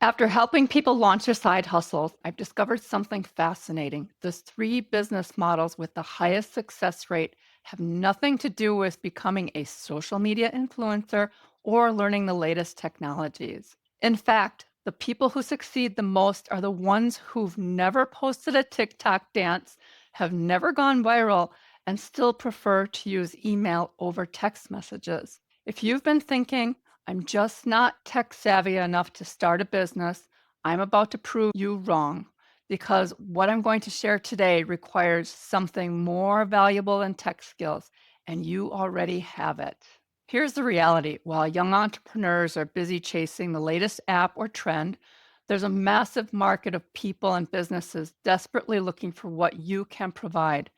After helping people launch their side hustles, I've discovered something fascinating. The three business models with the highest success rate have nothing to do with becoming a social media influencer or learning the latest technologies. In fact, the people who succeed the most are the ones who've never posted a TikTok dance, have never gone viral, and still prefer to use email over text messages. If you've been thinking, I'm just not tech savvy enough to start a business, I'm about to prove you wrong because what I'm going to share today requires something more valuable than tech skills, and you already have it. Here's the reality. While young entrepreneurs are busy chasing the latest app or trend, there's a massive market of people and businesses desperately looking for what you can provide.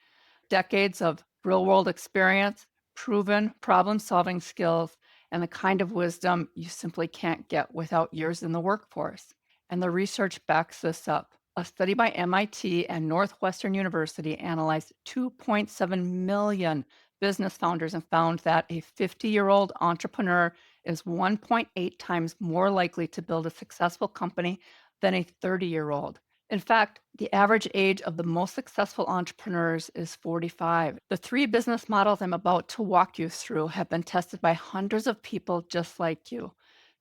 Decades of real world experience, proven problem solving skills, and the kind of wisdom you simply can't get without years in the workforce. And the research backs this up. A study by MIT and Northwestern University analyzed 2.7 million business founders and found that a 50-year-old entrepreneur is 1.8 times more likely to build a successful company than a 30-year-old. In fact, the average age of the most successful entrepreneurs is 45. The three business models I'm about to walk you through have been tested by hundreds of people just like you.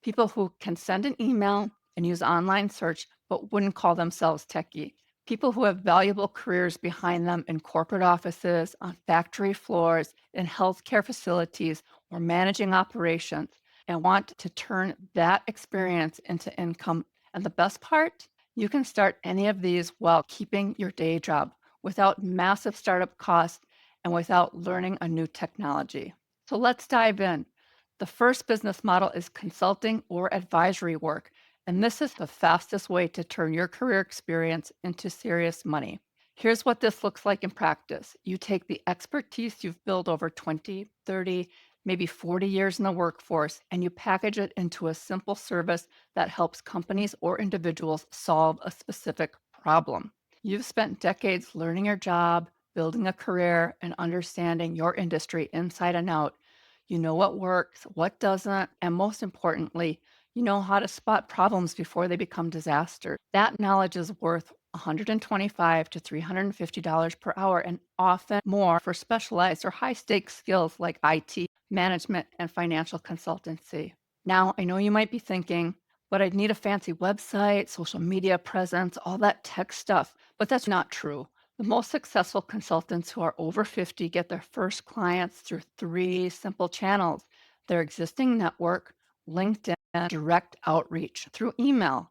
People who can send an email and use online search, but wouldn't call themselves techie. People who have valuable careers behind them in corporate offices, on factory floors, in healthcare facilities, or managing operations, and want to turn that experience into income. And the best part? You can start any of these while keeping your day job without massive startup costs and without learning a new technology. So let's dive in. The first business model is consulting or advisory work, and this is the fastest way to turn your career experience into serious money. Here's what this looks like in practice. You take the expertise you've built over 20, 30, maybe 40 years in the workforce, and you package it into a simple service that helps companies or individuals solve a specific problem. You've spent decades learning your job, building a career, and understanding your industry inside and out. You know what works, what doesn't, and most importantly, you know how to spot problems before they become disasters. That knowledge is worth $125 to $350 per hour and often more for specialized or high stakes skills like IT, management, and financial consultancy. Now, I know you might be thinking, but I'd need a fancy website, social media presence, all that tech stuff. But that's not true. The most successful consultants who are over 50 get their first clients through three simple channels: their existing network, LinkedIn, direct outreach through email.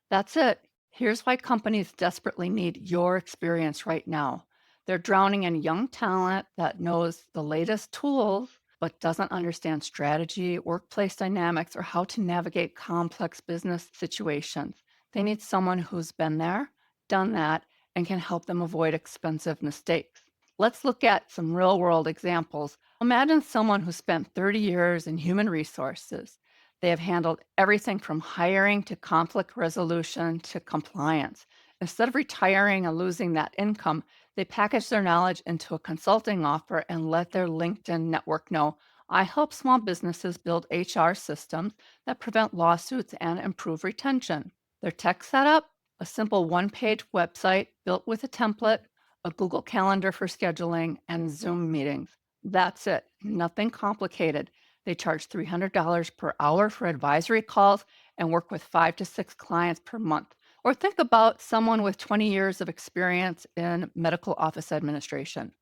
That's it. Here's why companies desperately need your experience right now. They're drowning in young talent that knows the latest tools but doesn't understand strategy, workplace dynamics, or how to navigate complex business situations. They need someone who's been there, done that, and can help them avoid expensive mistakes. Let's look at some real world examples. Imagine someone who spent 30 years in human resources. They have handled everything from hiring to conflict resolution to compliance. Instead of retiring and losing that income, they package their knowledge into a consulting offer and let their LinkedIn network know, I help small businesses build HR systems that prevent lawsuits and improve retention. Their tech setup? A simple one-page website built with a template, a Google Calendar for scheduling, and Zoom meetings. That's it. Nothing complicated. They charge $300 per hour for advisory calls and work with 5 to 6 clients per month. Or think about someone with 20 years of experience in medical office administration.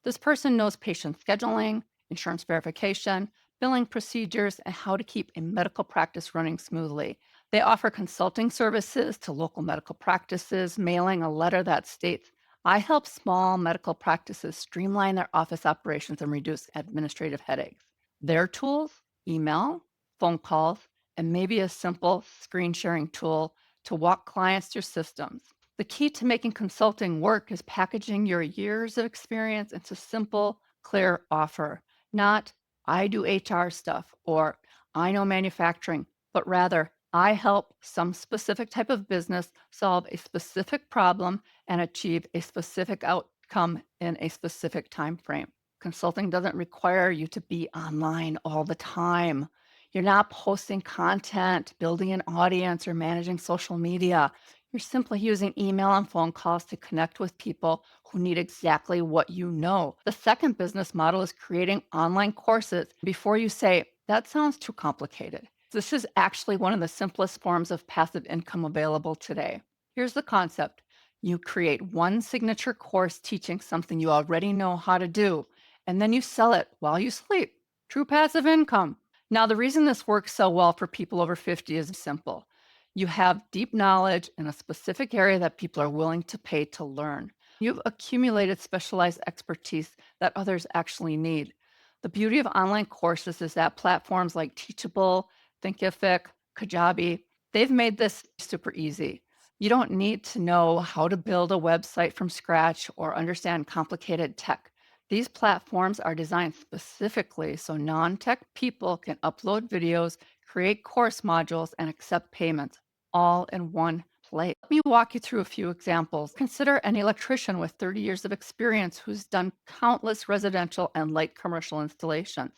This person knows patient scheduling, insurance verification, billing procedures, and how to keep a medical practice running smoothly. They offer consulting services to local medical practices, mailing a letter that states, I help small medical practices streamline their office operations and reduce administrative headaches. Their tools, email, phone calls, and maybe a simple screen sharing tool to walk clients through systems. The key to making consulting work is packaging your years of experience into simple, clear offer. Not, I do HR stuff or I know manufacturing, but rather, I help some specific type of business solve a specific problem and achieve a specific outcome in a specific time frame. Consulting doesn't require you to be online all the time. You're not posting content, building an audience, or managing social media. You're simply using email and phone calls to connect with people who need exactly what you know. The second business model is creating online courses before you say, that sounds too complicated. This is actually one of the simplest forms of passive income available today. Here's the concept: you create one signature course teaching something you already know how to do, and then you sell it while you sleep. True passive income. Now, the reason this works so well for people over 50 is simple. You have deep knowledge in a specific area that people are willing to pay to learn. You've accumulated specialized expertise that others actually need. The beauty of online courses is that platforms like Teachable, Thinkific, Kajabi, they've made this super easy. You don't need to know how to build a website from scratch or understand complicated tech. These platforms are designed specifically so non tech people can upload videos, create course modules, and accept payments all in one place. Let me walk you through a few examples. Consider an electrician with 30 years of experience who's done countless residential and light commercial installations.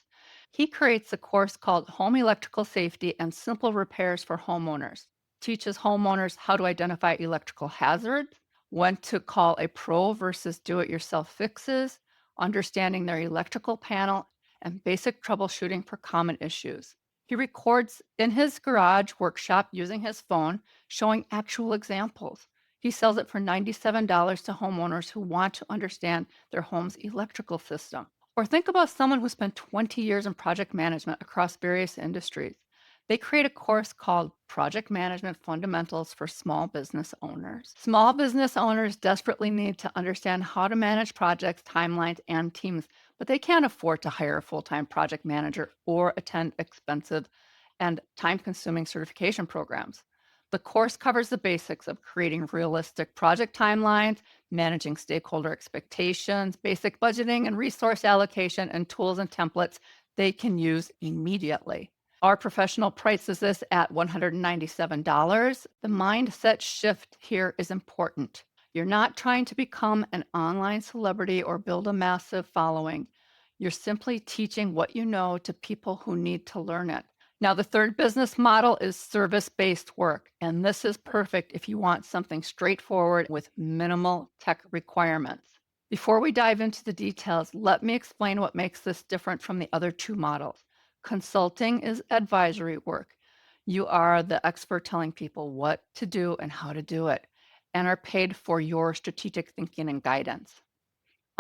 He creates a course called Home Electrical Safety and Simple Repairs for Homeowners. Teaches homeowners how to identify electrical hazards, when to call a pro versus do it yourself fixes, understanding their electrical panel, and basic troubleshooting for common issues. He records in his garage workshop using his phone, showing actual examples. He sells it for $97 to homeowners who want to understand their home's electrical system. Or think about someone who spent 20 years in project management across various industries. They create a course called Project Management Fundamentals for Small Business Owners. Small business owners desperately need to understand how to manage projects, timelines, and teams, but they can't afford to hire a full time project manager or attend expensive and time consuming certification programs. The course covers the basics of creating realistic project timelines, managing stakeholder expectations, basic budgeting and resource allocation, and tools and templates they can use immediately. Our professional prices this at $197. The mindset shift here is important. You're not trying to become an online celebrity or build a massive following. You're simply teaching what you know to people who need to learn it. Now, the third business model is service based work, and this is perfect if you want something straightforward with minimal tech requirements. Before we dive into the details, let me explain what makes this different from the other two models. Consulting is advisory work. You are the expert telling people what to do and how to do it, and are paid for your strategic thinking and guidance.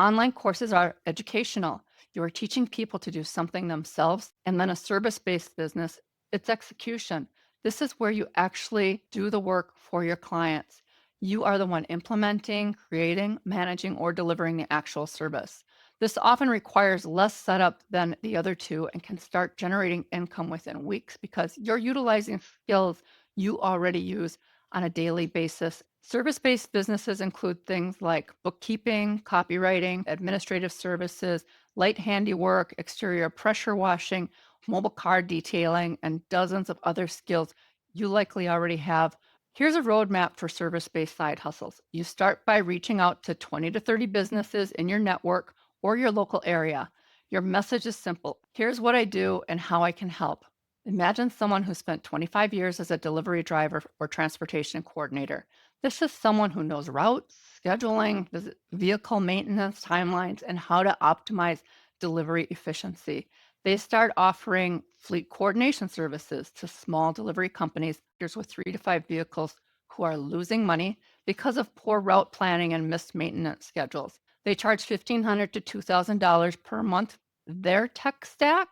Online courses are educational. You are teaching people to do something themselves. And then a service based business, it's execution. This is where you actually do the work for your clients. You are the one implementing, creating, managing, or delivering the actual service. This often requires less setup than the other two and can start generating income within weeks because you're utilizing skills you already use on a daily basis. Service based businesses include things like bookkeeping, copywriting, administrative services, light handiwork, exterior pressure washing, mobile car detailing, and dozens of other skills you likely already have. Here's a roadmap for service based side hustles. You start by reaching out to 20 to 30 businesses in your network or your local area. Your message is simple: here's what I do and how I can help. Imagine someone who spent 25 years as a delivery driver or transportation coordinator. This is someone who knows routes, scheduling, vehicle maintenance timelines, and how to optimize delivery efficiency. They start offering fleet coordination services to small delivery companies with 3 to 5 vehicles who are losing money because of poor route planning and missed maintenance schedules. They charge $1,500 to $2,000 per month. Their tech stack: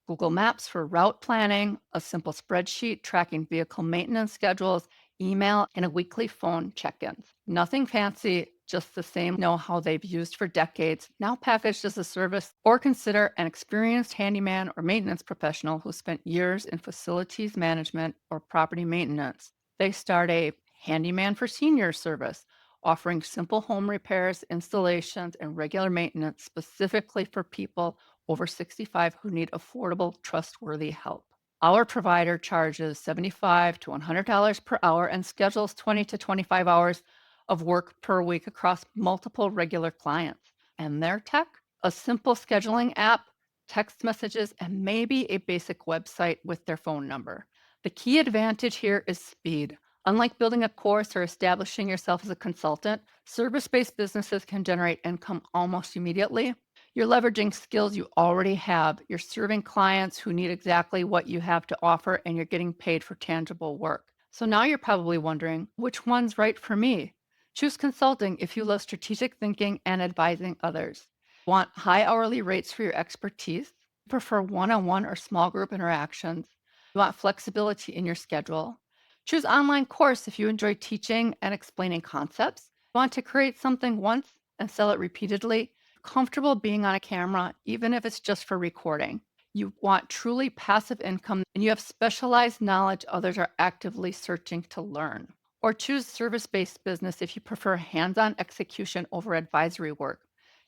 Google Maps for route planning, a simple spreadsheet tracking vehicle maintenance schedules, email, and a weekly phone check-ins. Nothing fancy, just the same know-how they've used for decades, now packaged as a service. Or consider an experienced handyman or maintenance professional who spent years in facilities management or property maintenance. They start a handyman for seniors service, offering simple home repairs, installations, and regular maintenance specifically for people over 65 who need affordable, trustworthy help. Our provider charges $75 to $100 per hour and schedules 20 to 25 hours of work per week across multiple regular clients. And their tech: a simple scheduling app text messages, and maybe a basic website with their phone number. The key advantage here is speed. Unlike building a course or establishing yourself as a consultant, service based businesses can generate income almost immediately. You're leveraging skills you already have. You're serving clients who need exactly what you have to offer, and you're getting paid for tangible work. So now you're probably wondering, which one's right for me? Choose consulting if you love strategic thinking and advising others. Want high hourly rates for your expertise? Prefer one on one or small group interactions? You want flexibility in your schedule? Choose online course if you enjoy teaching and explaining concepts. Want to create something once and sell it repeatedly? Comfortable being on a camera, even if it's just for recording. You want truly passive income and you have specialized knowledge others are actively searching to learn. Or choose service based business if you prefer hands on execution over advisory work.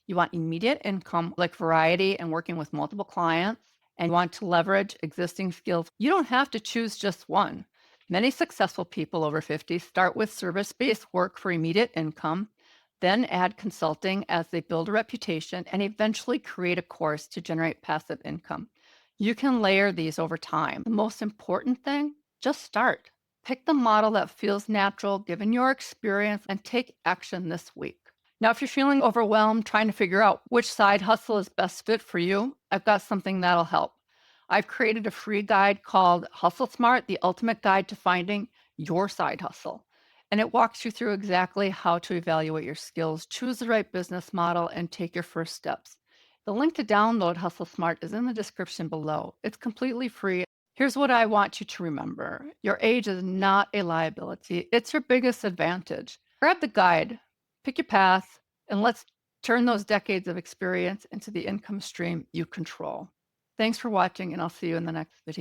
You want immediate income like variety and working with multiple clients, and you want to leverage existing skills. You don't have to choose just one. Many successful people over 50 start with service based work for immediate income, then add consulting as they build a reputation, and eventually create a course to generate passive income. You can layer these over time. The most important thing, just start. Pick the model that feels natural given your experience and take action this week. Now, if you're feeling overwhelmed trying to figure out which side hustle is best fit for you, I've got something that'll help. I've created a free guide called HustleSmart, the ultimate guide to finding your side hustle. And it walks you through exactly how to evaluate your skills, choose the right business model, and take your first steps. The link to download HustleSmart is in the description below. It's completely free. Here's what I want you to remember: your age is not a liability, it's your biggest advantage. Grab the guide, pick your path, and let's turn those decades of experience into the income stream you control. Thanks for watching, and I'll see you in the next video.